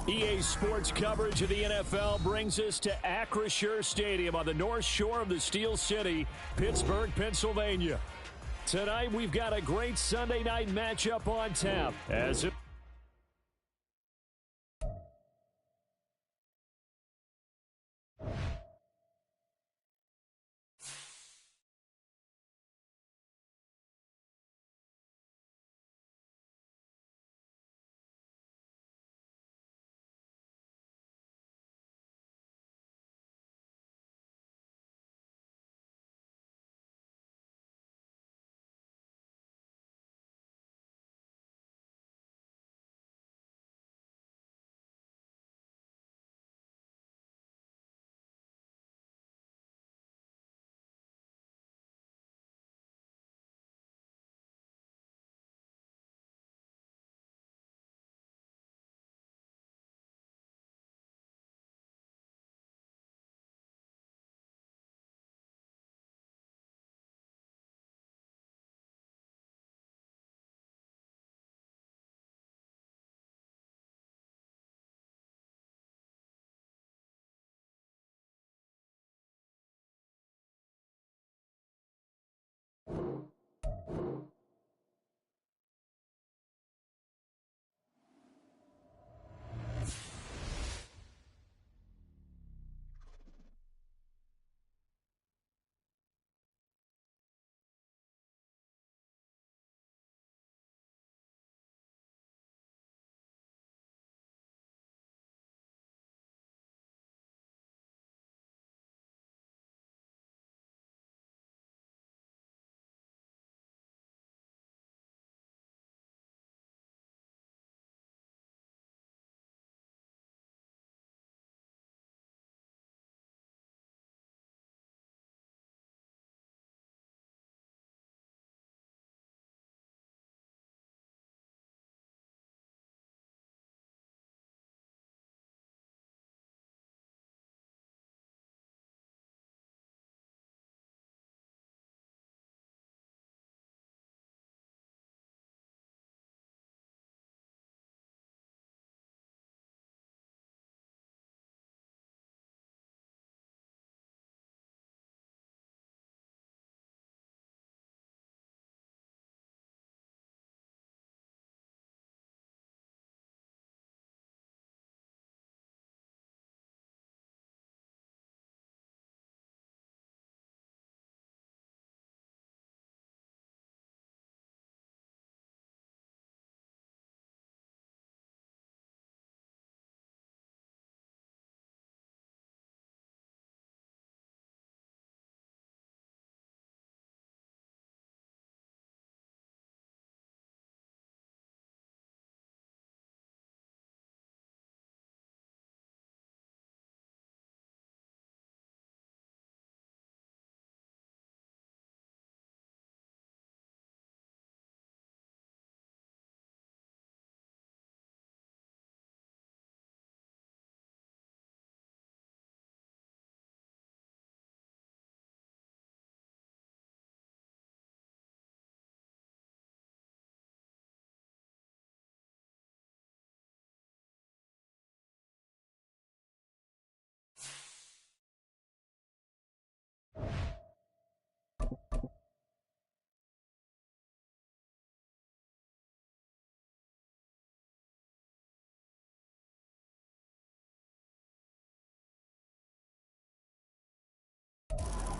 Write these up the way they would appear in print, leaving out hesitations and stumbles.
EA Sports coverage of the NFL brings us to Acrisure Stadium on the north shore of the Steel City, Pittsburgh, Pennsylvania. Tonight, we've got a great Sunday night matchup on tap.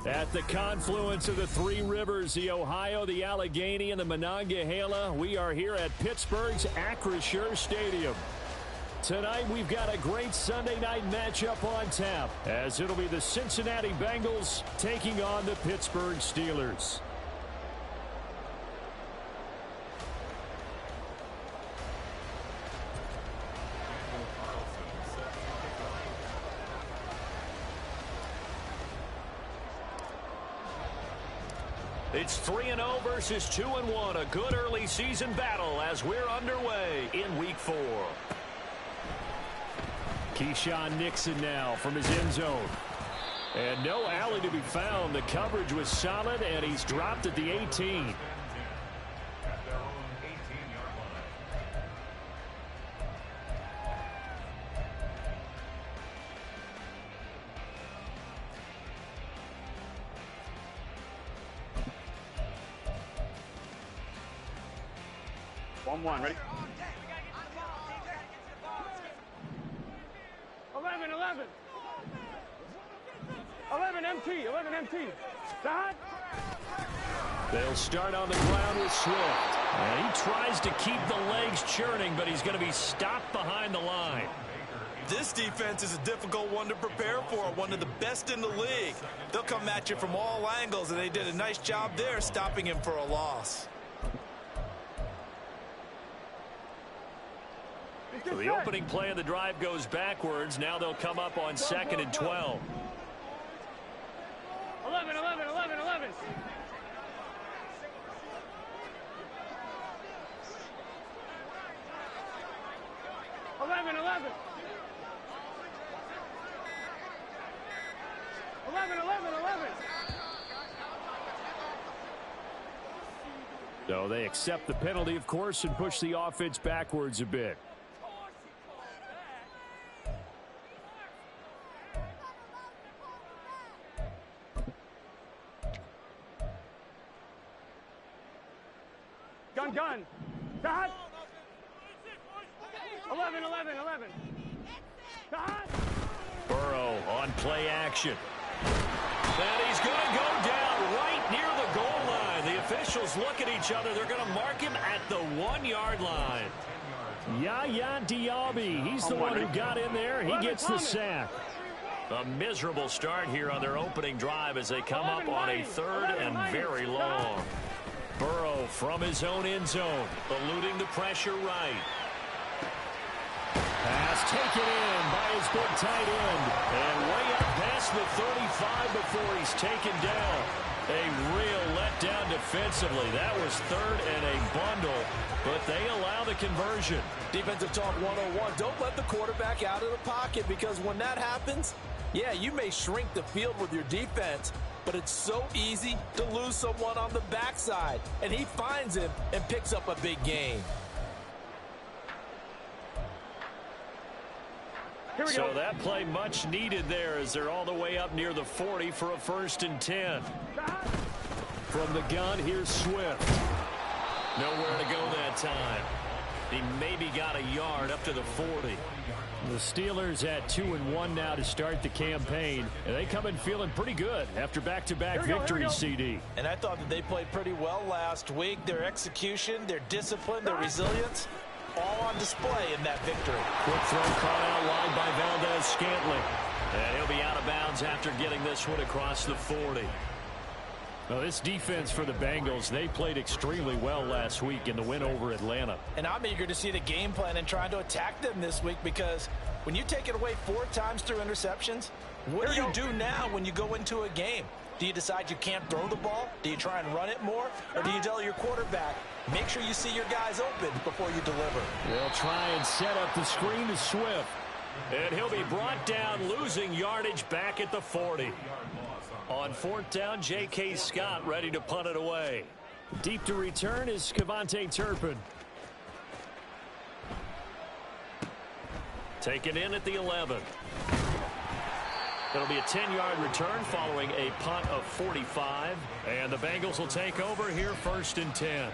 At the confluence of the three rivers, the Ohio, the Allegheny, and the Monongahela, we are here at Pittsburgh's Acrisure Stadium. Tonight, we've got a great Sunday night matchup on tap, as it'll be the Cincinnati Bengals taking on the Pittsburgh Steelers. It's 3-0 versus 2-1. A good early season battle as we're underway in Week 4. Keyshawn Nixon now from his end zone. And no alley to be found. The coverage was solid, and he's dropped at the 18. 1-1, ready? 11. 11 MT, 11 MT. Dot. They'll start on the ground with Swift. And he tries to keep the legs churning, but he's going to be stopped behind the line. This defense is a difficult one to prepare for, one of the best in the league. They'll come at you from all angles, and they did a nice job there stopping him for a loss. So the opening play of the drive goes backwards. Now they'll come up on 2nd and 12. 11. 11. So they accept the penalty, of course, and push the offense backwards a bit. Gun. Dot. 11. Dot. Burrow on play action. And he's going to go down right near the goal line. The officials look at each other. They're going to mark him at the 1-yard line. Yaya Diaby, he's the one who got in there. He gets the sack. A miserable start here on their opening drive as they come up on a 3rd and very long. Burrow from his own end zone, eluding the pressure right. Pass taken in by his big tight end. And way up past the 35 before he's taken down. A real letdown defensively. That was 3rd and a bundle, but they allow the conversion. Defensive talk 101. Don't let the quarterback out of the pocket, because when that happens, yeah, you may shrink the field with your defense, but it's so easy to lose someone on the backside. And he finds him and picks up a big gain. So that play much needed there as they're all the way up near the 40 for a 1st and 10. From the gun, here's Swift. Nowhere to go that time. He maybe got a yard up to the 40. The Steelers at 2-1 now to start the campaign. And they come in feeling pretty good after back-to-back victories, CD. And I thought that they played pretty well last week. Their execution, their discipline, their resilience, all on display in that victory. Quick throw caught out wide by Valdez-Scantling. And he'll be out of bounds after getting this one across the 40. Well, this defense for the Bengals, they played extremely well last week in the win over Atlanta. And I'm eager to see the game plan and trying to attack them this week, because when you take it away 4 times through interceptions, what do you do now when you go into a game? Do you decide you can't throw the ball? Do you try and run it more? Or do you tell your quarterback, make sure you see your guys open before you deliver? They'll try and set up the screen to Swift. And he'll be brought down, losing yardage back at the 40. On 4th down, J.K. Scott ready to punt it away. Deep to return is Kevontae Turpin. Taken in at the 11. It'll be a 10-yard return following a punt of 45. And the Bengals will take over here 1st and 10.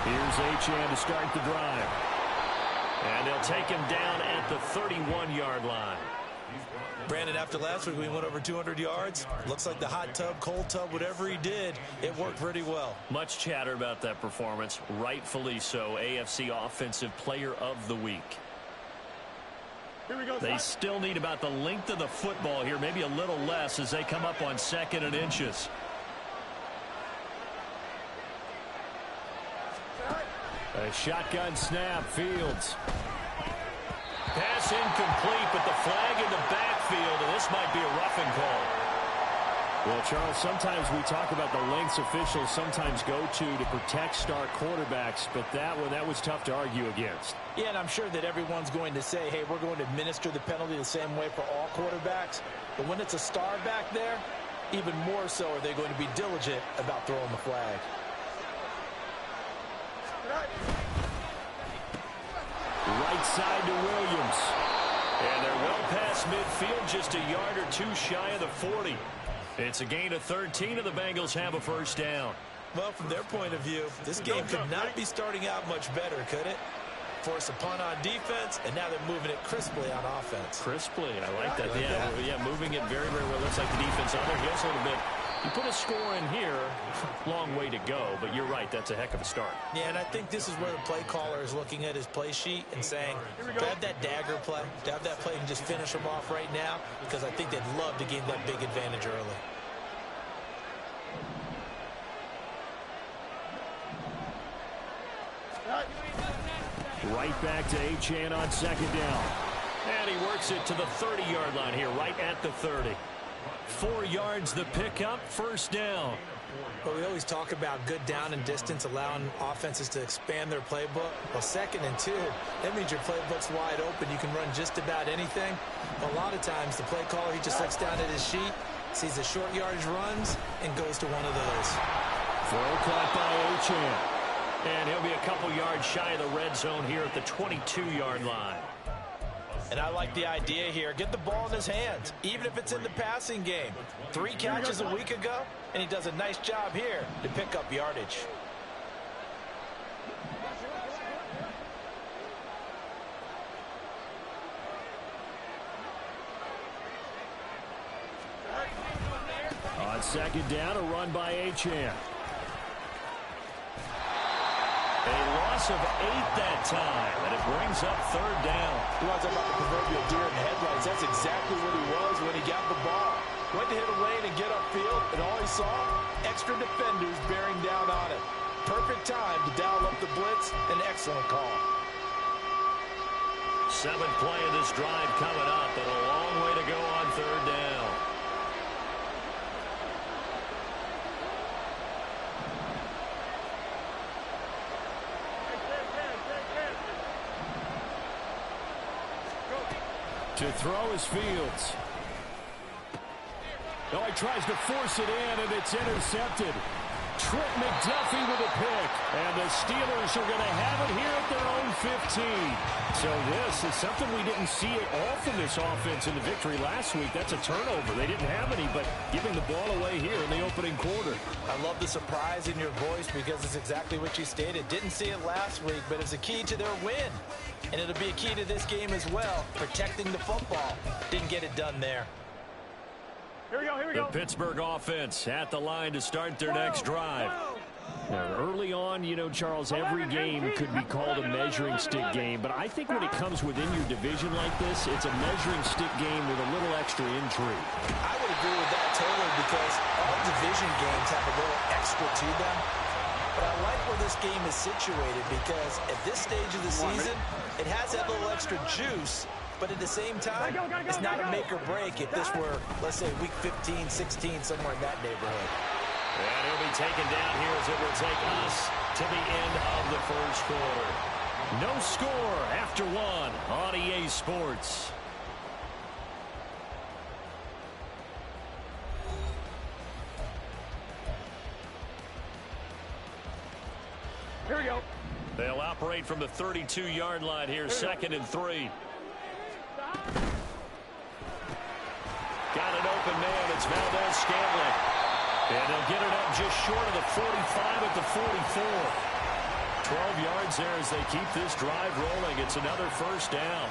Here's Achane to start the drive. And they'll take him down at the 31-yard line. Brandon, after last week we went over 200 yards. Looks like the hot tub, cold tub, whatever he did, it worked pretty well. Much chatter about that performance. Rightfully so. AFC Offensive Player of the Week. Here we go. They still need about the length of the football here, maybe a little less as they come up on 2nd and inches. A shotgun snap, Fields. Pass incomplete, but the flag in the backfield, and this might be a roughing call. Well, Charles, sometimes we talk about the lengths officials sometimes go to protect star quarterbacks, but that was tough to argue against. Yeah, and I'm sure that everyone's going to say, hey, we're going to administer the penalty the same way for all quarterbacks. But when it's a star back there, even more so are they going to be diligent about throwing the flag. Right side to Williams. And they're well past midfield, just a yard or two shy of the 40. It's a gain of 13, and the Bengals have a first down. Well, from their point of view, this game could not be starting out much better, could it? Force a punt on defense, and now they're moving it crisply on offense. Crisply, I like that. Yeah, moving it very, very well. Looks like the defense on their heels a little bit. You put a score in here, long way to go, but you're right, that's a heck of a start. Yeah, and I think this is where the play caller is looking at his play sheet and saying, to have that dagger play, to have that play and just finish them off right now, because I think they'd love to gain that big advantage early. Right back to Achane on second down. And he works it to the 30-yard line here, right at the 30. 4 yards the pickup, first down. Well, we always talk about good down and distance, allowing offenses to expand their playbook. Well, 2nd and 2, that means your playbook's wide open. You can run just about anything. But a lot of times, the play caller, he just looks down at his sheet, sees the short yardage runs, and goes to one of those. Throw caught by Achane. And he'll be a couple yards shy of the red zone here at the 22-yard line. And I like the idea here. Get the ball in his hands, even if it's in the passing game. 3 catches a week ago, and he does a nice job here to pick up yardage. On second down, a run by Achane. A loss of 8 that time, and it brings up third down. You want to talk about the proverbial deer in the headlights? That's exactly what he was when he got the ball. Went to hit a lane and get upfield, and all he saw, extra defenders bearing down on him. Perfect time to dial up the blitz. An excellent call. 7th play of this drive coming up, and a long way to go on third down. To throw is Fields. Oh, he tries to force it in, and it's intercepted. Trent McDuffie with a pick. And the Steelers are going to have it here at their own 15. So this is something we didn't see often, this offense in the victory last week. That's a turnover. They didn't have any, but giving the ball away here in the opening quarter. I love the surprise in your voice because it's exactly what you stated. Didn't see it last week, but it's a key to their win. And it'll be a key to this game as well, protecting the football. Didn't get it done there. Here we go. The Pittsburgh offense at the line to start their next drive. Now, early on, you know, Charles, every game could be called a measuring stick game, but I think when it comes within your division like this, it's a measuring stick game with a little extra intrigue. I would agree with that totally because all division games have a little extra to them. But I like where this game is situated because at this stage of the season, it has that little extra juice. But at the same time, it's not a make or break if this were, let's say, week 15, 16, somewhere in that neighborhood. And he'll be taken down here as it will take us to the end of the first quarter. No score after 1 on EA Sports. Here we go. They'll operate from the 32-yard line here, 2nd and 3. Got an open man. It's Valdez-Scantling. And they'll get it up just short of the 45 at the 44. 12 yards there as they keep this drive rolling. It's another first down.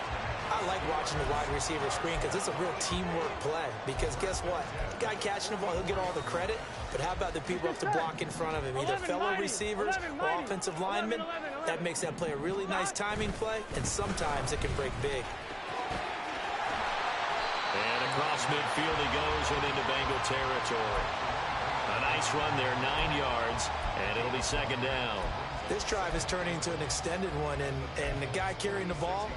I like watching the wide receiver screen because it's a real teamwork play. Because guess what? The guy catching the ball, he'll get all the credit. But how about the people up to block in front of him? Either fellow receivers or offensive linemen. That makes that play a really nice timing play. And sometimes it can break big. And across midfield he goes and into Bengal territory. A nice run there, 9 yards, and it'll be 2nd down. This drive is turning into an extended one, and the guy carrying the ball,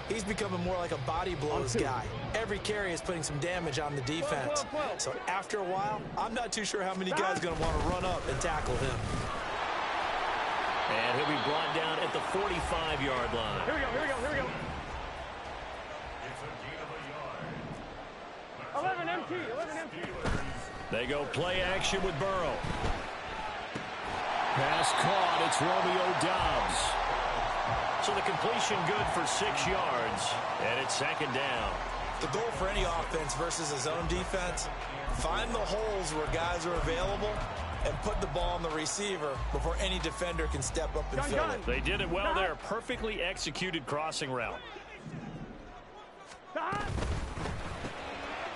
He's becoming more like a body blows guy. Every carry is putting some damage on the defense. So after a while, I'm not too sure how many guys are going to want to run up and tackle him. And he'll be brought down at the 45-yard line. Here we go, here we go, here we go. 11 MT, 11 MT. They go play action with Burrow. Pass caught. It's Romeo Doubs. So the completion good for 6 yards, and it's second down. The goal for any offense versus a zone defense, find the holes where guys are available and put the ball on the receiver before any defender can step up and fill it. They did it well there. Perfectly executed crossing route.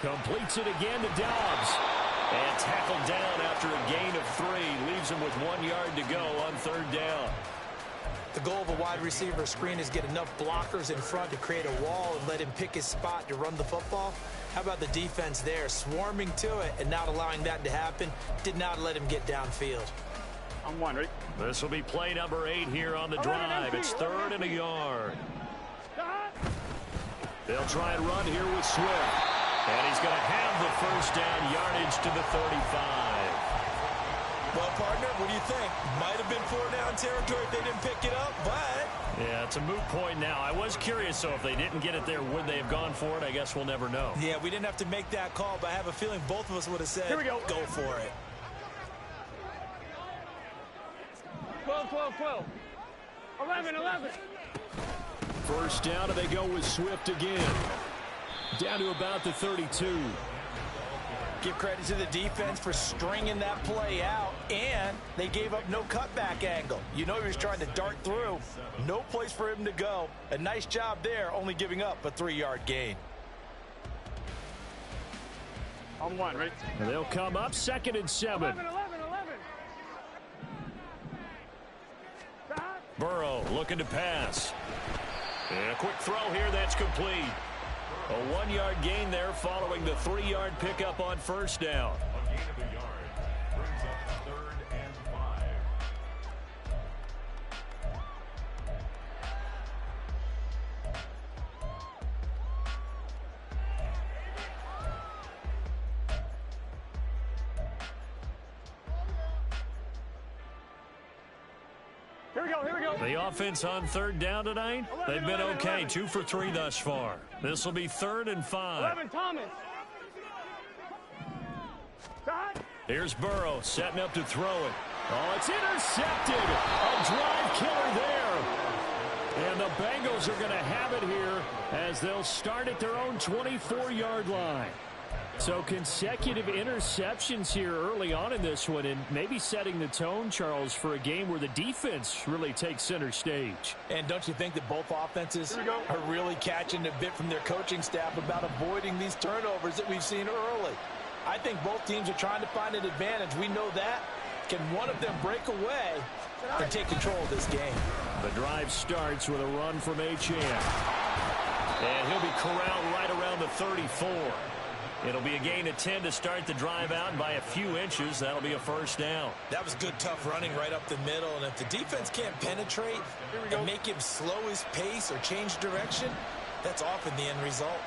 Completes it again to Doubs. And tackled down after a gain of 3. Leaves him with 1 yard to go on third down. The goal of a wide receiver screen is get enough blockers in front to create a wall and let him pick his spot to run the football. How about the defense there, swarming to it and not allowing that to happen? Did not let him get downfield. I'm one, right? This will be play number 8 here on the drive. It's 3rd and a yard. They'll try and run here with Swift. And he's going to have the first down, yardage to the 35. Well, partner, what do you think? Might have been 4-down territory if they didn't pick it up, but... Yeah, it's a moot point now. I was curious, so if they didn't get it there, would they have gone for it? I guess we'll never know. Yeah, we didn't have to make that call, but I have a feeling both of us would have said, here we go for it. 12, 12, 12. 11, 11. First down, and they go with Swift again. Down to about the 32. Give credit to the defense for stringing that play out, and they gave up no cutback angle. You know he was trying to dart through. No place for him to go. A nice job there, only giving up a 3-yard gain. I'm one, right? And they'll come up 2nd and 7. 11, 11, 11. Burrow looking to pass. And a quick throw here that's complete. A 1-yard gain there following the 3-yard pickup on first down. A gain of a yard brings up 3rd and 5. Here we go, here we go. The offense on third down tonight, they've been okay. 2 for 3 thus far. This will be 3rd and 5. 11, Thomas. Here's Burrow setting up to throw it. Oh, it's intercepted. A drive killer there. And the Bengals are going to have it here as they'll start at their own 24-yard line. So consecutive interceptions here early on in this one, and maybe setting the tone, Charles, for a game where the defense really takes center stage. And don't you think that both offenses are really catching a bit from their coaching staff about avoiding these turnovers that we've seen early? I think both teams are trying to find an advantage. We know that. Can one of them break away and take control of this game? The drive starts with a run from Achane. And he'll be corralled right around the 34. It'll be a gain of 10 to start the drive out, and by a few inches, that'll be a first down. That was good, tough running right up the middle, and if the defense can't penetrate and make him slow his pace or change direction, that's often the end result.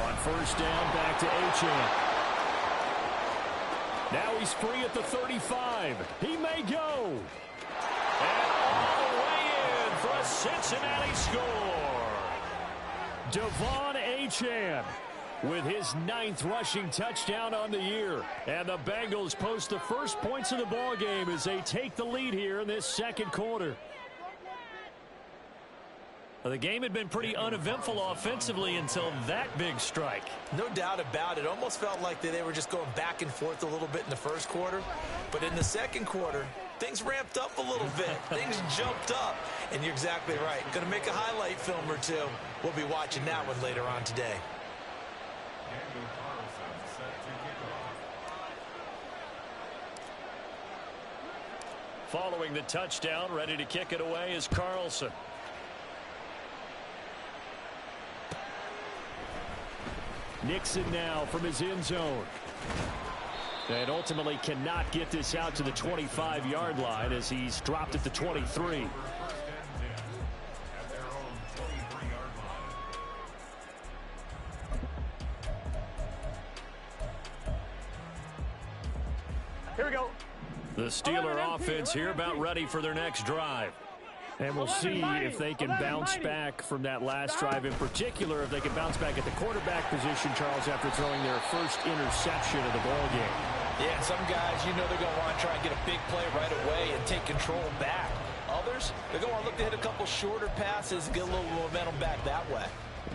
On first down, back to Achane. Now he's free at the 35. He may go. And all the way in for a Cincinnati score. Devon Achane with his 9th rushing touchdown on the year. And the Bengals post the first points of the ball game as they take the lead here in this second quarter. Well, the game had been pretty uneventful offensively until that big strike. No doubt about it. Almost felt like they were just going back and forth a little bit in the first quarter. But in the second quarter, things ramped up a little bit. Things jumped up. And you're exactly right. Going to make a highlight film or two. We'll be watching that one later on today. Following the touchdown, ready to kick it away is Carlson. Nixon now from his end zone. And ultimately cannot get this out to the 25-yard line as he's dropped at the 23. Here we go. The Steeler offense here about ready for their next drive. And we'll see if they can bounce back from that last drive, in particular if they can bounce back at the quarterback position, Charles, after throwing their first interception of the ball game. Yeah, some guys, you know they're going to want to try and get a big play right away and take control back. Others, they're going to want to look to hit a couple shorter passes and get a little momentum back that way.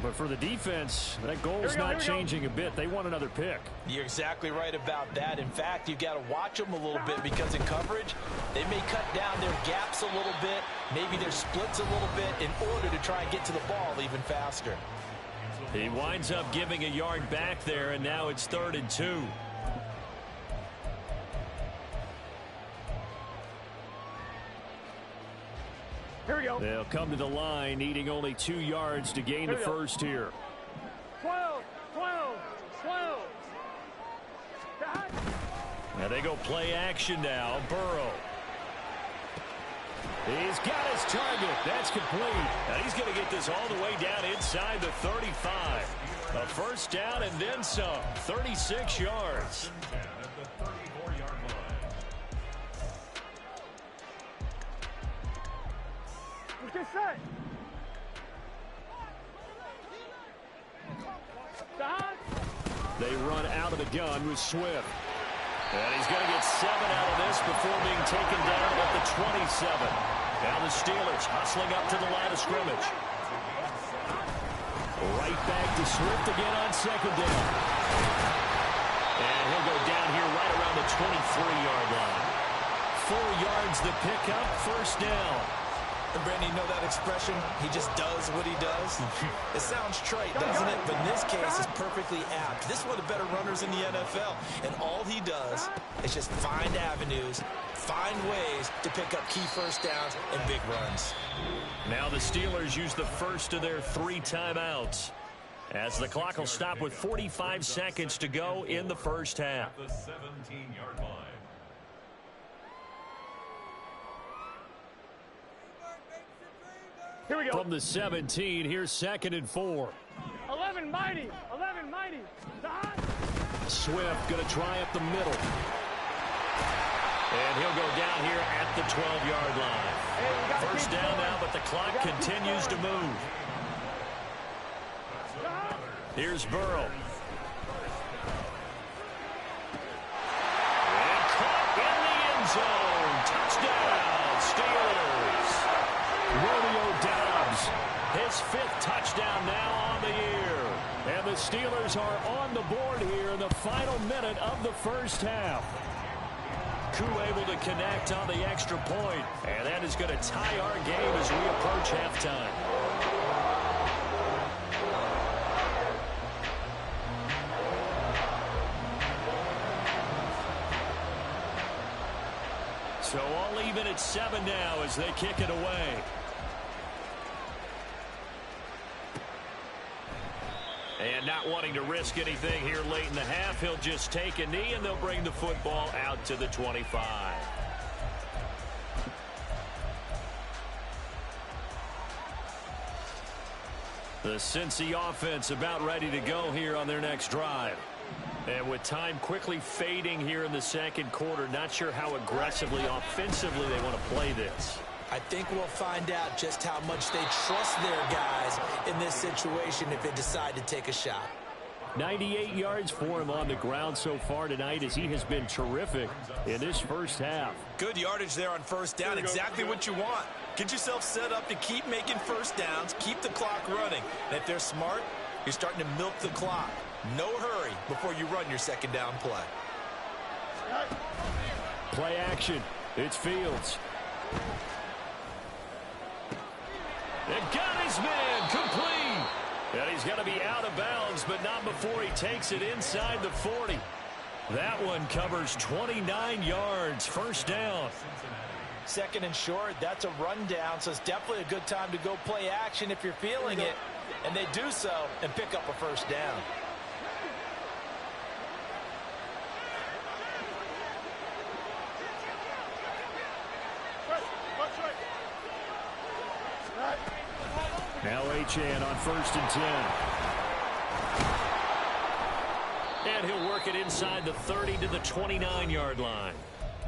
But for the defense, that goal's not changing a bit. They want another pick. You're exactly right about that. In fact, you've got to watch them a little bit because in coverage, they may cut down their gaps a little bit, maybe their splits a little bit in order to try and get to the ball even faster. He winds up giving a yard back there, and now it's 3rd and 2. Here we go. They'll come to the line, needing only 2 yards to gain the first here. 12. Now they go play action now. Burrow. He's got his target. That's complete. Now he's going to get this all the way down inside the 35. A first down and then some. 36 yards. Get set. They run out of the gun with Swift. And he's going to get 7 out of this before being taken down at the 27. Now the Steelers hustling up to the line of scrimmage. Right back to Swift again on 2nd down. And he'll go down here right around the 23-yard line. 4 yards the pickup, first down. And Brandon, you know that expression? He just does what he does. It sounds trite, doesn't it? But in this case, it's perfectly apt. This is one of the better runners in the NFL. And all he does is just find avenues, find ways to pick up key first downs and big runs. Now the Steelers use the first of their 3 timeouts, as the clock will stop with 45 seconds to go in the first half. The 17-yard line. Here we go. From the 17, here's 2nd and 4. 11 mighty. Swift going to try up the middle. And he'll go down here at the 12-yard line. First down now, but the clock continues to move. Here's Burrow. And caught in the end zone. Touchdown, Steelers. Romeo Doubs, his 5th touchdown now on the year. And the Steelers are on the board here in the final minute of the first half. Koo able to connect on the extra point. And that is going to tie our game as we approach halftime. So all even at 7 now as they kick it away. And not wanting to risk anything here late in the half, he'll just take a knee and they'll bring the football out to the 25. The Cincy offense about ready to go here on their next drive. And with time quickly fading here in the second quarter, not sure how aggressively, offensively they want to play this. I think we'll find out just how much they trust their guys in this situation if they decide to take a shot. 98 yards for him on the ground so far tonight as he has been terrific in this first half. Good yardage there on first down. Exactly what you want. Get yourself set up to keep making first downs, keep the clock running. And if they're smart, you're starting to milk the clock. No hurry before you run your second down play. Play action. It's Fields. And got his man complete. And he's going to be out of bounds, but not before he takes it inside the 40. That one covers 29 yards. First down. Second and short, that's a rundown, so it's definitely a good time to go play action if you're feeling it. And they do so and pick up a first down. Now Achane on 1st and 10. And he'll work work it inside the 30 to the 29-yard line.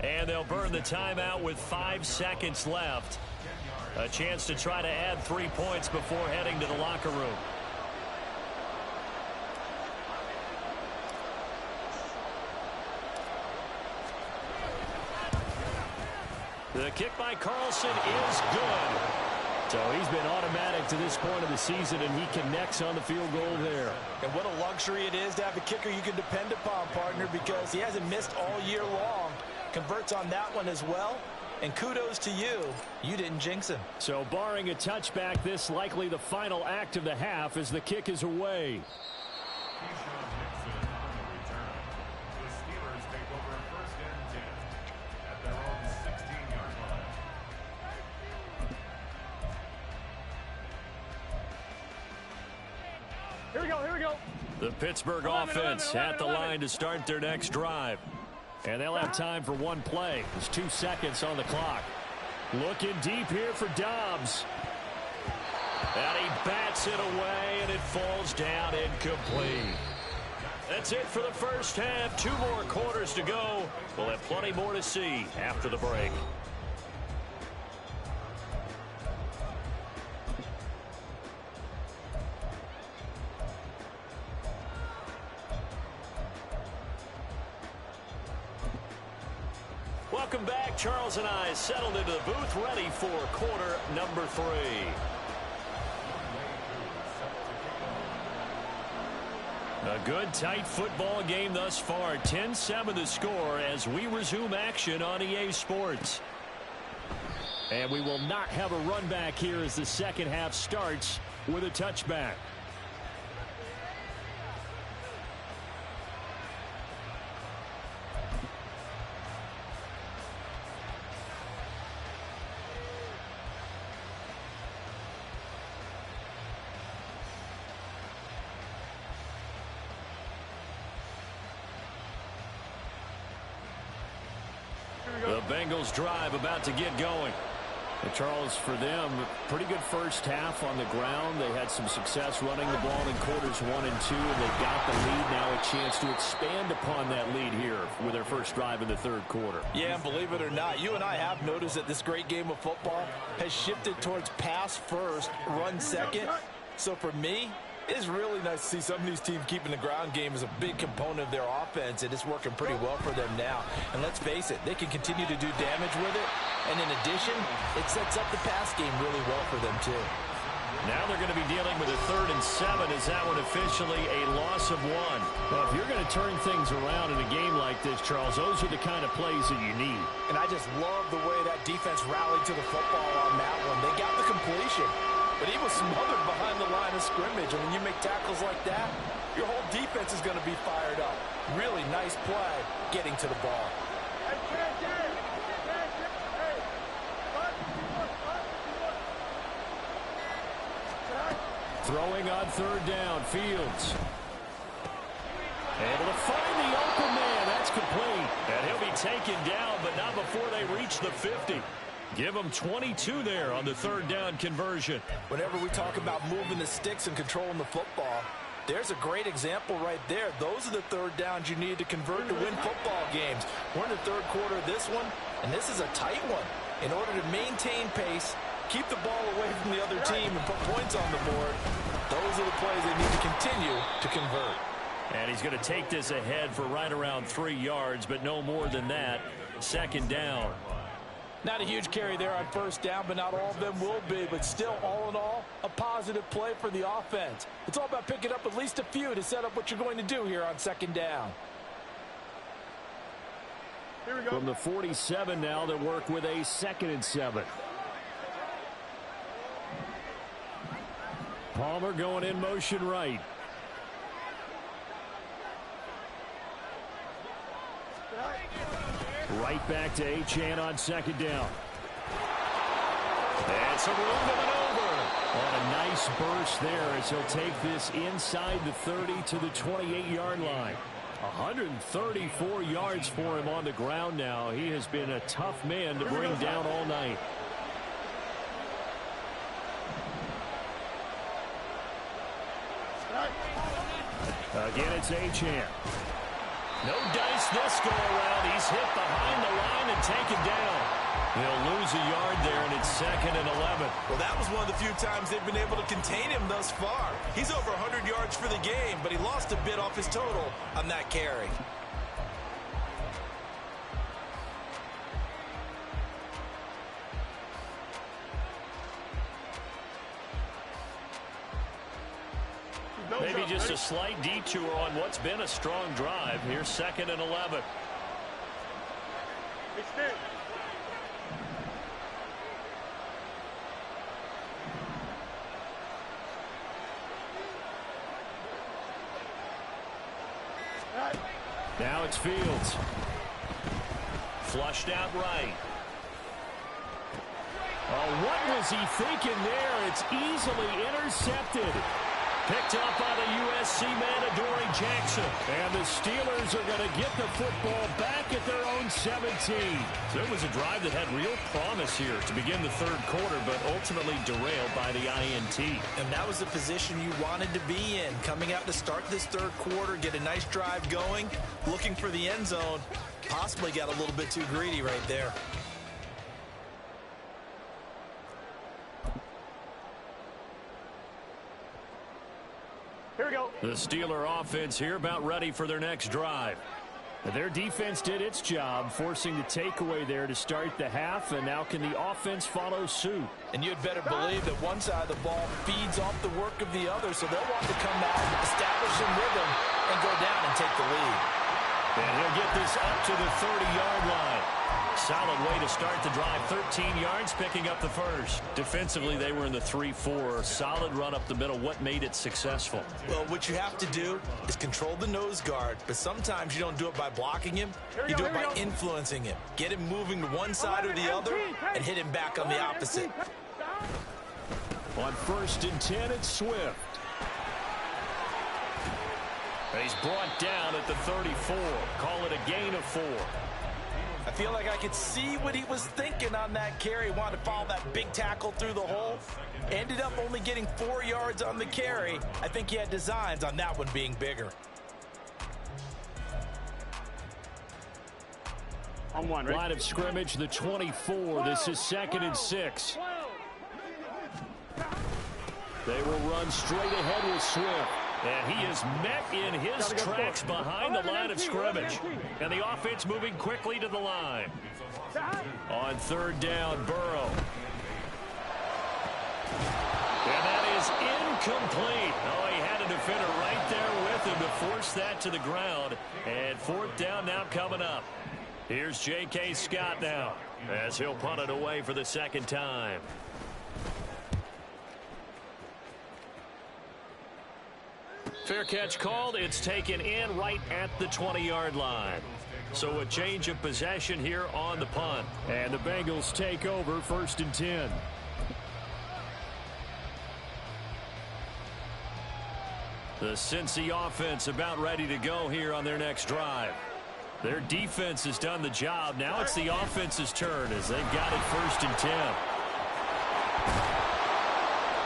And they'll burn the timeout with 5 seconds left. A chance to try to add 3 points before heading to the locker room. The kick by Carlson is good. So he's been automatic to this point of the season, and he connects on the field goal there. And what a luxury it is to have a kicker you can depend upon, partner, because he hasn't missed all year long. Converts on that one as well. And kudos to you. You didn't jinx him. So barring a touchback, this likely the final act of the half as the kick is away. The Steelers take over 1st and 10 at their own 16-yard line. Here we go, here we go. The Pittsburgh offense at the line to start their next drive. And they'll have time for one play. There's 2 seconds on the clock. Looking deep here for Dobbs. And he bats it away, and it falls down incomplete. That's it for the first half. 2 more quarters to go. We'll have plenty more to see after the break. Welcome back. Charles and I settled into the booth, ready for quarter number 3. A good, tight football game thus far. 10-7 the score as we resume action on EA Sports. And we will not have a run back here as the second half starts with a touchback. The Bengals drive about to get going. And Charles, for them, pretty good first half on the ground. They had some success running the ball in quarters 1 and 2, and they got the lead. Now a chance to expand upon that lead here with their first drive in the 3rd quarter. Yeah, and believe it or not, you and I have noticed that this great game of football has shifted towards pass first, run second. So for me, it's really nice to see some of these teams keeping the ground game as a big component of their offense, and it's working pretty well for them now. And let's face it, they can continue to do damage with it. And in addition, it sets up the pass game really well for them, too. Now they're going to be dealing with a 3rd and 7 as that one officially a loss of 1. Well, if you're going to turn things around in a game like this, Charles, those are the kind of plays that you need. And I just love the way that defense rallied to the football on that one. They got the completion, but he was smothered behind the line of scrimmage. And when you make tackles like that, your whole defense is going to be fired up. Really nice play getting to the ball. Throwing on 3rd down, Fields. Able to find the open man. That's complete. And he'll be taken down, but not before they reach the 50. Give them 22 there on the 3rd down conversion. Whenever we talk about moving the sticks and controlling the football, there's a great example right there. Those are the 3rd downs you need to convert to win football games. We're in the 3rd quarter of this one, and this is a tight one. In order to maintain pace, keep the ball away from the other team, and put points on the board, those are the plays they need to continue to convert. And he's going to take this ahead for right around 3 yards, but no more than that. 2nd down. Not a huge carry there on 1st down, but not all of them will be. But still, all in all, a positive play for the offense. It's all about picking up at least a few to set up what you're going to do here on 2nd down. Here we go. From the 47 now, they work with a 2nd and 7. Palmer going in motion right. Right back to Achane on 2nd down. And some room to maneuver. On a nice burst there as he'll take this inside the 30 to the 28-yard line. 134 yards for him on the ground now. He has been a tough man to bring down all night. Again, it's Achane. No dice this go around. He's hit behind the line and taken down. He'll lose a yard there, and it's 2nd and 11. Well, that was one of the few times they've been able to contain him thus far. He's over 100 yards for the game, but he lost a bit off his total on that carry. Maybe just a slight detour on what's been a strong drive. Here's 2nd and 11. Extend. Now it's Fields. Flushed out right. Oh, what was he thinking there? It's easily intercepted. Picked up by the USC man, Adoree Jackson. And the Steelers are going to get the football back at their own 17. So it was a drive that had real promise here to begin the third quarter, but ultimately derailed by the INT. And that was the position you wanted to be in. Coming out to start this third quarter, get a nice drive going, looking for the end zone. Possibly got a little bit too greedy right there. Here we go. The Steeler offense here about ready for their next drive. Their defense did its job, forcing the takeaway there to start the half, and now can the offense follow suit? And you'd better believe that one side of the ball feeds off the work of the other, so they'll want to come out, establish some rhythm, and go down and take the lead. And he'll get this up to the 30-yard line. Solid way to start the drive. 13 yards, picking up the first. Defensively, they were in the 3-4. Solid run up the middle. What made it successful? Well, what you have to do is control the nose guard, but sometimes you don't do it by blocking him. You do it by influencing him. Get him moving to one side or the other and hit him back on the opposite. On 1st and 10, it's Swift. He's brought down at the 34. Call it a gain of 4. I feel like I could see what he was thinking on that carry. Wanted to follow that big tackle through the hole. Ended up only getting 4 yards on the carry. I think he had designs on that one being bigger. On one, right? Line of scrimmage, the 24. This is 2nd and 6. They will run straight ahead with Swift. And he is met in his tracks behind the line of scrimmage. And the offense moving quickly to the line. On 3rd down, Burrow. And that is incomplete. Oh, he had a defender right there with him to force that to the ground. And 4th down now coming up. Here's J.K. Scott now as he'll punt it away for the 2nd time. Fair catch called. It's taken in right at the 20-yard line. So a change of possession here on the punt. And the Bengals take over 1st and 10. The Cincy offense about ready to go here on their next drive. Their defense has done the job. Now it's the offense's turn as they've got it 1st and 10.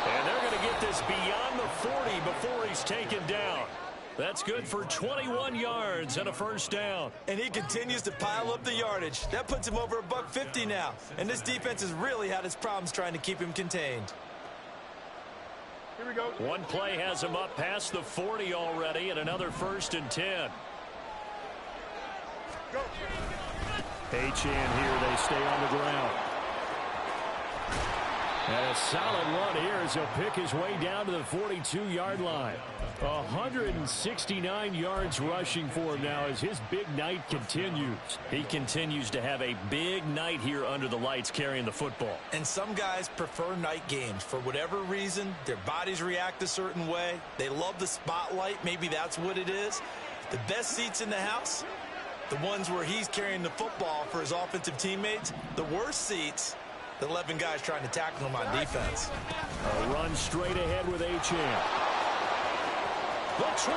And they're going to get this beyond the 40 before he's taken down. That's good for 21 yards and a 1st down. And he continues to pile up the yardage. That puts him over $150 now. And this defense has really had its problems trying to keep him contained. Here we go. One play has him up past the 40 already, and another 1st and 10. Go. Achane here, they stay on the ground. And a solid run here as he'll pick his way down to the 42-yard line. 169 yards rushing for him now as his big night continues. He continues to have a big night here under the lights carrying the football. And some guys prefer night games. For whatever reason, their bodies react a certain way. They love the spotlight. Maybe that's what it is. The best seats in the house, the ones where he's carrying the football for his offensive teammates. The worst seats, the 11 guys trying to tackle him on defense. A run straight ahead with Achane. The 20.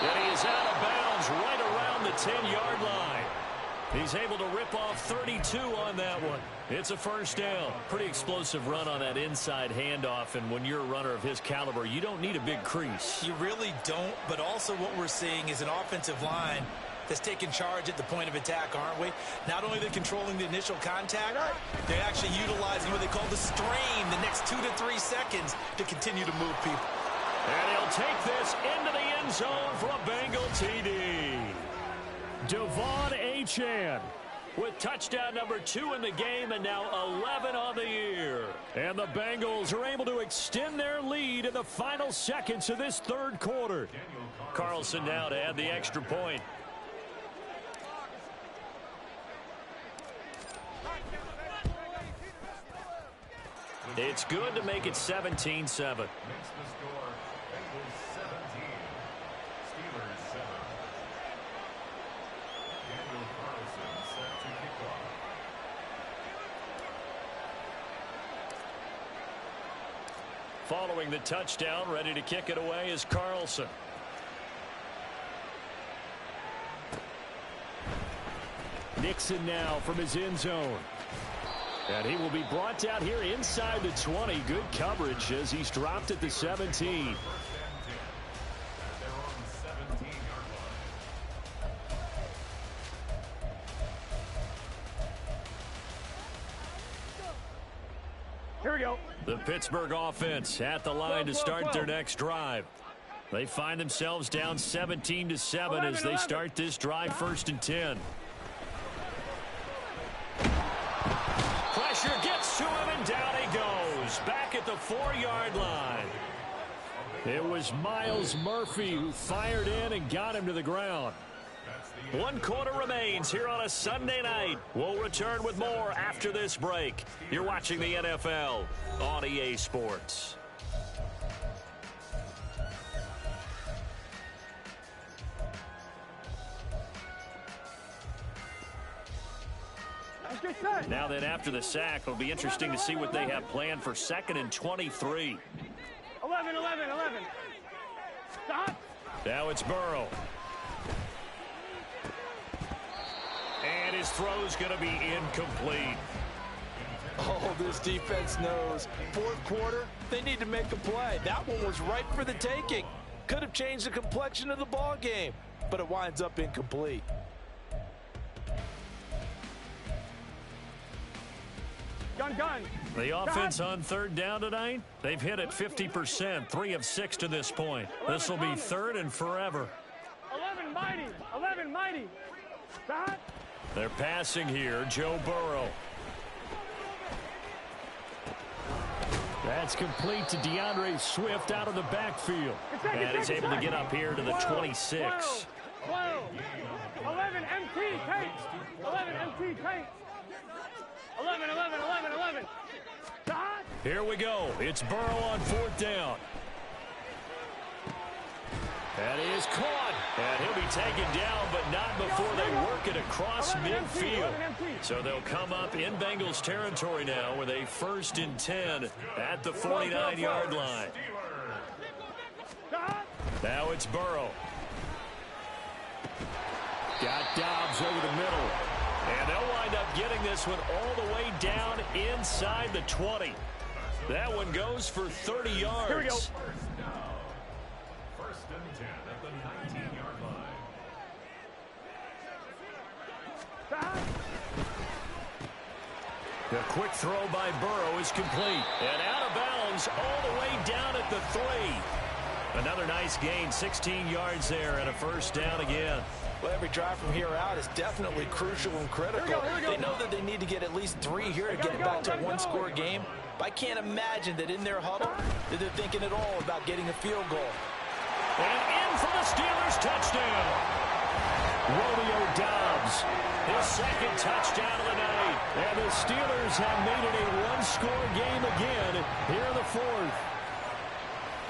And he is out of bounds right around the 10-yard line. He's able to rip off 32 on that one. It's a first down. Pretty explosive run on that inside handoff, and when you're a runner of his caliber, you don't need a big crease. You really don't, but also what we're seeing is an offensive line that's taking charge at the point of attack, aren't we? Not only are they controlling the initial contact, they're actually utilizing what they call the strain, the next 2 to 3 seconds to continue to move people. And he'll take this into the end zone for a Bengal TD. Devon Achane with touchdown number 2 in the game and now 11 on the year. And the Bengals are able to extend their lead in the final seconds of this third quarter. Carlson now to add the extra point. It's good to make it 17-7. Makes the score Bengals 17, Steelers 7. Daniel Carlson set to kick off. Following the touchdown, ready to kick it away is Carlson. Nixon now from his end zone. And he will be brought out here inside the 20. Good coverage as he's dropped at the 17. Here we go. The Pittsburgh offense at the line to start their next drive. They find themselves down 17-7 as they start this drive, 1st and 10. Pressure gets to him, and down he goes. Back at the 4-yard line. It was Myles Murphy who fired in and got him to the ground. 1 quarter remains here on a Sunday night. We'll return with more after this break. You're watching the NFL on EA Sports. Now then, after the sack, it'll be interesting to see what they have planned for 2nd and 23. 11. Stop. Now it's Burrow. And his throw's going to be incomplete. Oh, this defense knows. 4th quarter, they need to make a play. That one was right for the taking. Could have changed the complexion of the ball game, but it winds up incomplete. Gun. The offense on 3rd down tonight, they've hit it 50%, 3 of 6 to this point. This will be 3rd and forever. 11 mighty. Stop. They're passing here, Joe Burrow. That's complete to DeAndre Swift out of the backfield. And he's able to get up here to the 26. 12. 11 MT tanks. 11 MT tanks. 11. Stop. Here we go. It's Burrow on 4th down. And he is caught. And he'll be taken down, but not before they work it across midfield. So they'll come up in Bengals territory now with a 1st and 10 at the 49-yard line. Now it's Burrow. Got Dobbs over the middle. And they'll wind up getting this one all the way down inside the 20. That one goes for 30 yards. Here we go. 1st and 10 at the 19-yard line. The quick throw by Burrow is complete. And out of bounds all the way down at the 3. Another nice gain, 16 yards there, and a 1st down again. Well, every drive from here out is definitely crucial and critical. Here we go. They know that they need to get at least 3 here to get it back to a 1-score game. But I can't imagine that in their huddle that they're thinking at all about getting a field goal. And in for the Steelers touchdown. Romeo Dobbs, his 2nd touchdown of the night. And the Steelers have made it a 1-score game again here in the 4th.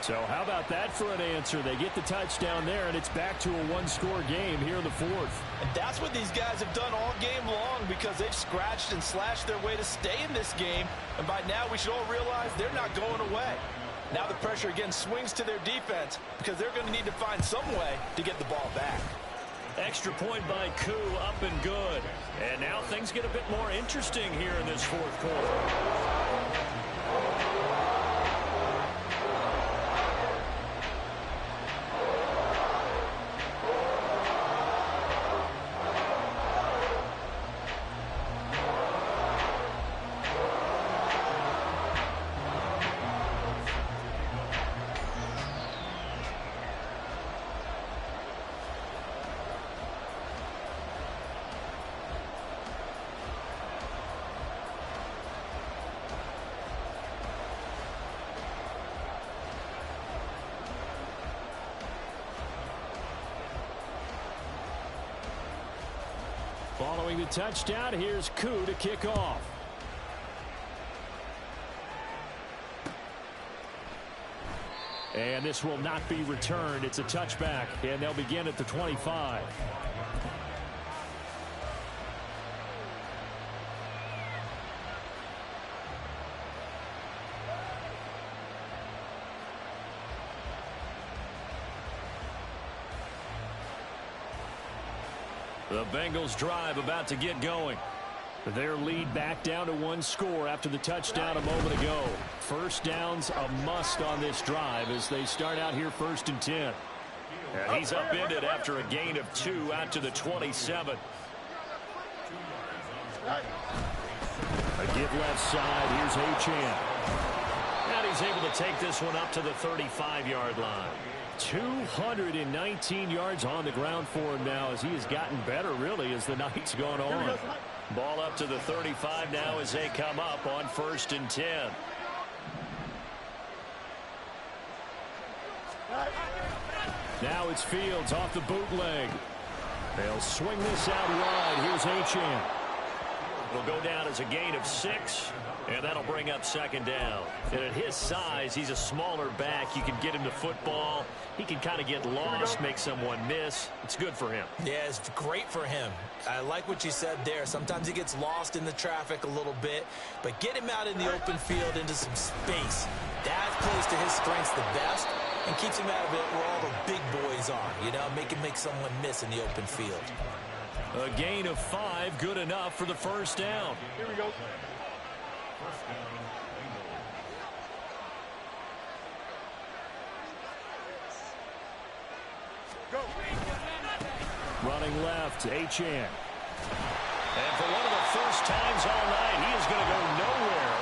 So how about that for an answer? They get the touchdown there, and it's back to a 1-score game here in the 4th. And that's what these guys have done all game long because they've scratched and slashed their way to stay in this game. And by now, we should all realize they're not going away. Now the pressure again swings to their defense because they're going to need to find some way to get the ball back. Extra point by Koo, up and good. And now things get a bit more interesting here in this fourth quarter. Following the touchdown, here's Koo to kick off. And this will not be returned. It's a touchback, and they'll begin at the 25. The Bengals drive about to get going. Their lead back down to one score after the touchdown a moment ago. First down's a must on this drive as they start out here 1st and 10. And he's upended after a gain of 2 out to the 27. A give left side. Here's Achane. And he's able to take this one up to the 35-yard line. 219 yards on the ground for him now as he has gotten better, really, as the night's gone on. Ball up to the 35 now as they come up on 1st and 10. Now it's Fields off the bootleg. They'll swing this out wide. Here's Achane. It'll go down as a gain of 6, and that'll bring up 2nd down. And at his size, he's a smaller back. You can get him to football. He can kind of get lost, make someone miss. It's good for him. Yeah, it's great for him. I like what you said there. Sometimes he gets lost in the traffic a little bit, but get him out in the open field into some space. That plays to his strengths the best and keeps him out of it where all the big boys are. You know, make someone miss in the open field. A gain of 5, good enough for the 1st down. Here we go. Go. Running left, Achane. And for one of the first times all night, he is going to go nowhere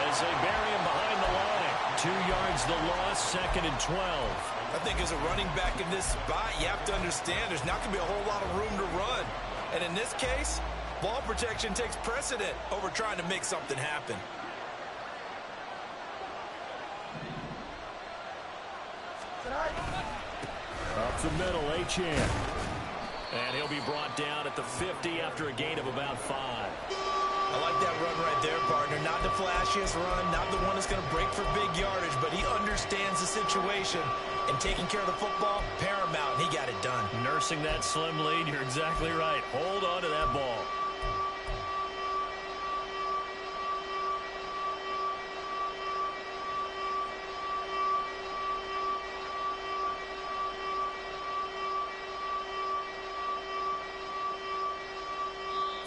as they bury him behind the line. 2 yards the loss, 2nd and 12. I think as a running back in this spot, you have to understand there's not going to be a whole lot of room to run. And in this case, ball protection takes precedent over trying to make something happen. Up the middle, Achane. And he'll be brought down at the 50 after a gain of about 5. I like that run right there, partner. Not the flashiest run, not the one that's going to break for big yardage, but he understands the situation. And taking care of the football, paramount, and he got it done. Nursing that slim lead, you're exactly right. Hold on to that ball.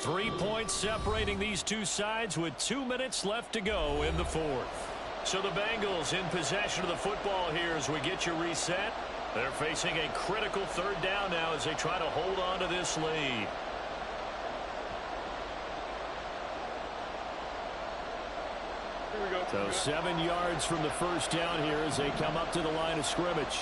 Three points separating these two sides with 2 minutes left to go in the 4th. So the Bengals in possession of the football here as we get you reset. They're facing a critical 3rd down now as they try to hold on to this lead. Here we go. So 7 yards from the 1st down here as they come up to the line of scrimmage.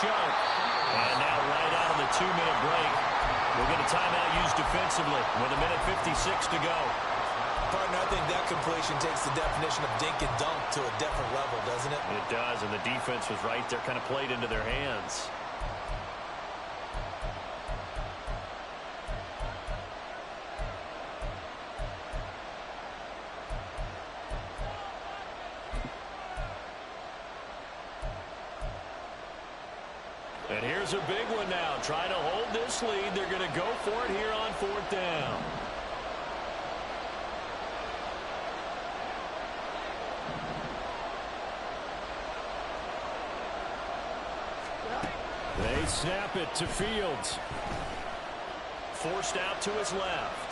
Sharp. And now right out of the 2-minute break. We'll get a timeout used defensively with 1:56 to go. Partner, I think that completion takes the definition of dink and dunk to a different level, doesn't it? It does, and the defense was right there, kind of played into their hands. And here's a big one now. Trying to hold this lead. They're going to go for it here on 4th down. They snap it to Fields. Forced out to his left.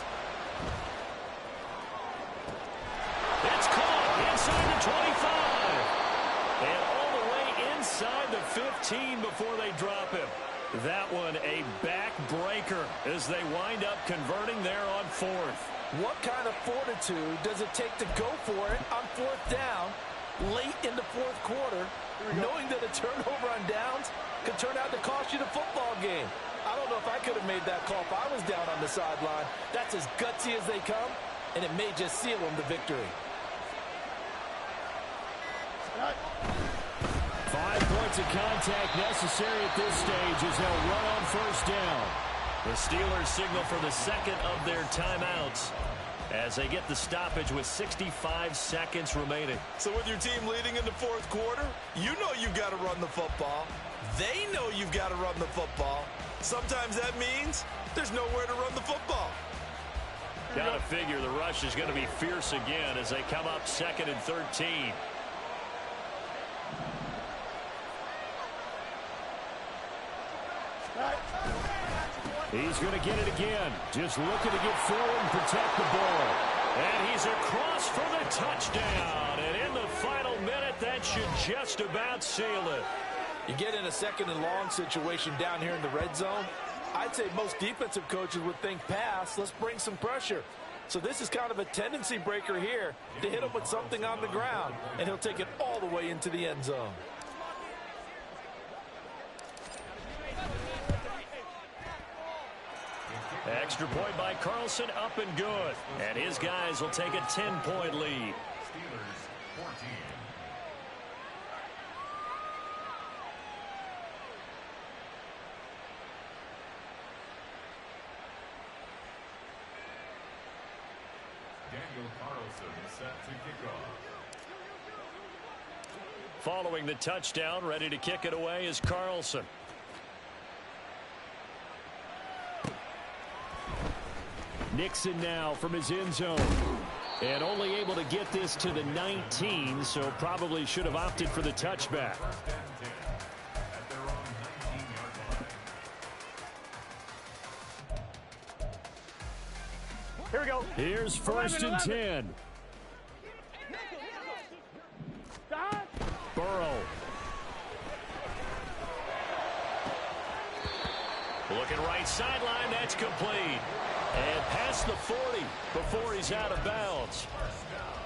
It's caught inside the 25. And all the way inside the 15 before they drop him. That one a backbreaker as they wind up converting there on fourth. What kind of fortitude does it take to go for it on fourth down late in the fourth quarter, knowing that a turnover on downs could turn out to cost you the football game? I don't know if I could have made that call if I was down on the sideline. That's as gutsy as they come, and it may just seal them the victory. 5 points of contact necessary at this stage as they'll run on first down. The Steelers signal for the second of their timeouts as they get the stoppage with 65 seconds remaining. So with your team leading in the fourth quarter, you know you've got to run the football. They know you've got to run the football. Sometimes that means there's nowhere to run the football. Got to figure the rush is going to be fierce again as they come up 2nd and 13. He's going to get it again. Just looking to get forward and protect the ball. And he's across for the touchdown. And in the final minute, that should just about seal it. You get in a 2nd and long situation down here in the red zone. I'd say most defensive coaches would think pass. Let's bring some pressure. So this is kind of a tendency breaker here to hit him with something on the ground. And he'll take it all the way into the end zone. Extra point by Carlson, up and good. And his guys will take a 10-point lead. Steelers 14. Daniel Carlson set to kick off. Following the touchdown, ready to kick it away is Carlson. Nixon now from his end zone. And only able to get this to the 19, so probably should have opted for the touchback. First and 10 at their own 19-yard line. Here we go. Here's 1st and 10. Burrow. Looking right sideline, that's complete. And past the 40 before he's out of bounds.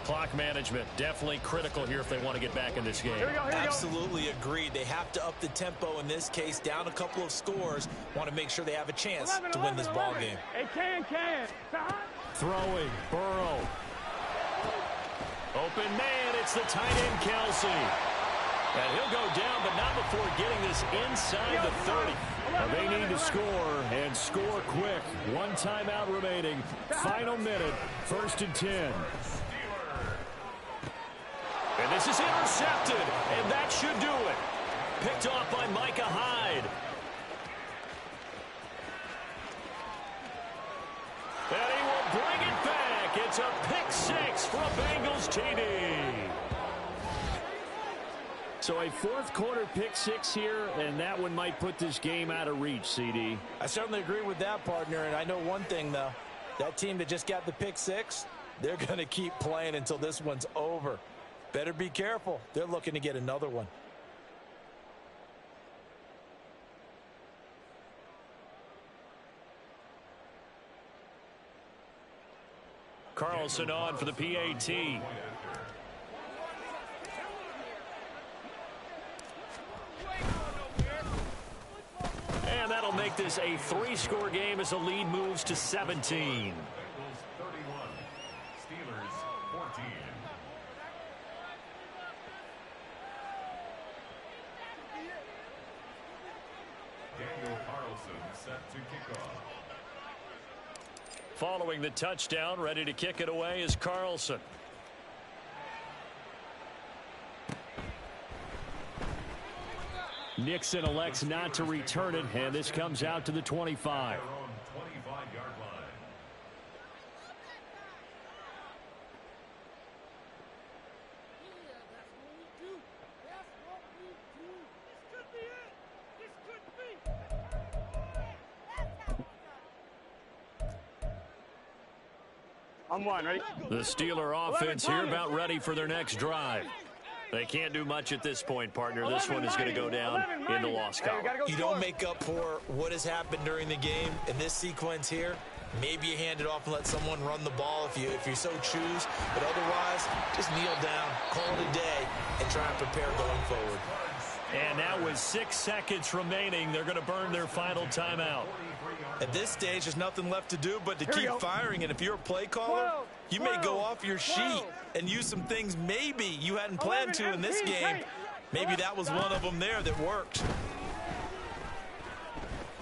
Clock management definitely critical here if they want to get back in this game. Here we go. Absolutely agreed. They have to up the tempo in this case, down a couple of scores. Want to make sure they have a chance 11, to win this ball game. Hey, can. Throwing, Burrow. Open man, it's the tight end, Kelsey. And he'll go down, but not before getting this inside the 30. Well, they need to score, and score quick. 1 timeout remaining. Final minute, 1st and 10. And this is intercepted, and that should do it. Picked off by Micah Hyde. And he will bring it back. It's a pick 6 for a Bengals TD. So a 4th quarter pick 6 here, and that one might put this game out of reach, CD. I certainly agree with that, partner, and I know one thing, though. That team that just got the pick 6, they're going to keep playing until this one's over. Better be careful. They're looking to get another one. Carlson on for the PAT. And that'll make this a 3-score game as the lead moves to 17. Bengals 31, Steelers 14. Daniel Carlson set to kick off. Following the touchdown, ready to kick it away is Carlson. Nixon elects not to return it, and this comes out to the 25. Their own 25-yard line. This could be it. This could be. On one, ready? The Steeler offense here about ready for their next drive. They can't do much at this point, partner. This one is going to go down in the loss column. You don't make up for what has happened during the game in this sequence here. Maybe you hand it off and let someone run the ball if you so choose. But otherwise, just kneel down, call it a day, and try and prepare going forward. And now with 6 seconds remaining, they're going to burn their final timeout. At this stage, there's nothing left to do but to keep firing. And if you're a play caller, you may go off your sheet and use some things maybe you hadn't planned to in this game. Maybe that was one of them there that worked.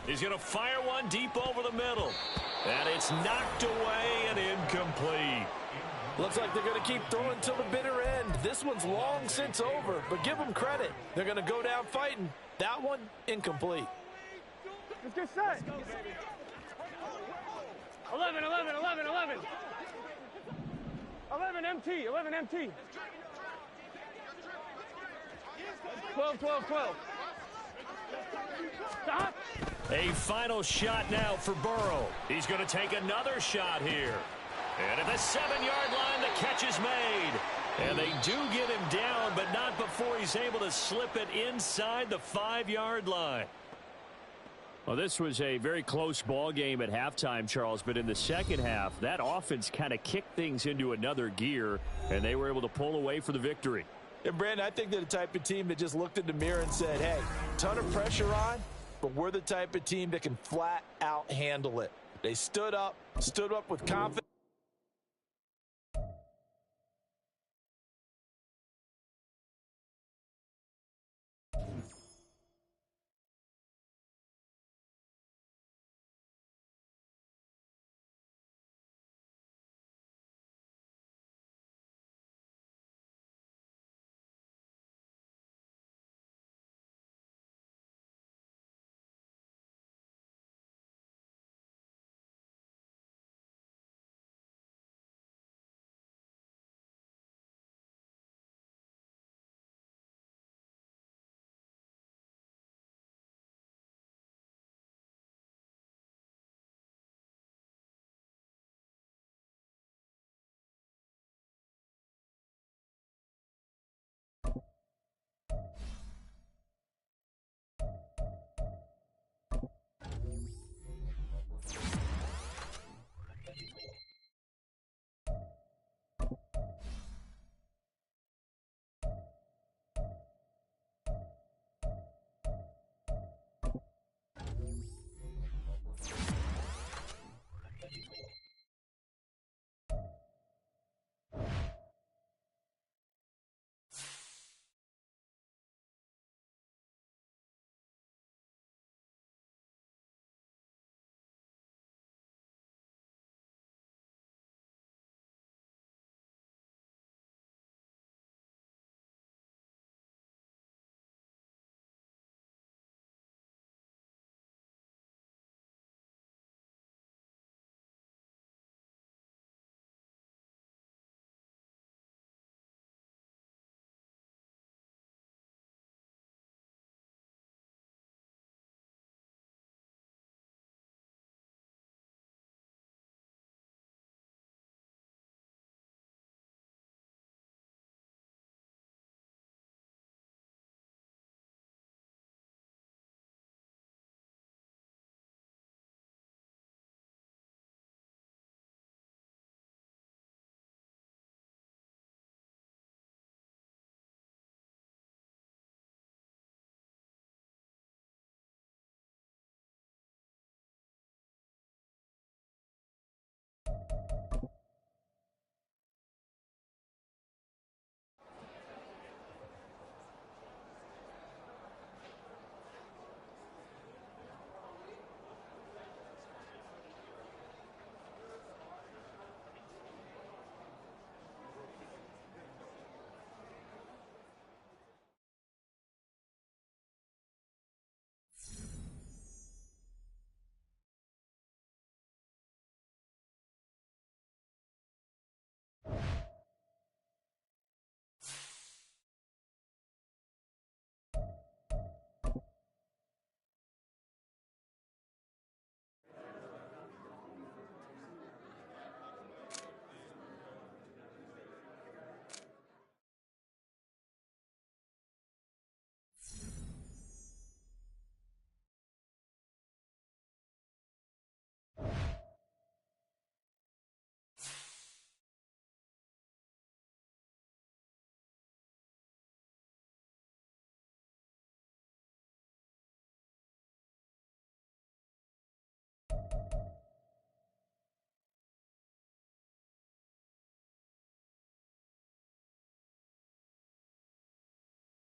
He's going to fire one deep over the middle. And it's knocked away and incomplete. Looks like they're going to keep throwing till the bitter end. This one's long since over, but give them credit. They're going to go down fighting. That one, incomplete. Let's get set. 11, 11, 11, 11. 11 MT, 11 MT. 12, 12, 12. Stop. A final shot now for Burrow. He's going to take another shot here. And at the 7-yard line, the catch is made. And they do get him down, but not before he's able to slip it inside the 5-yard line. Well, this was a very close ball game at halftime, Charles, but in the second half, that offense kind of kicked things into another gear, and they were able to pull away for the victory. And, Brandon, I think they're the type of team that just looked in the mirror and said, hey, ton of pressure on, but we're the type of team that can flat out handle it. They stood up with confidence.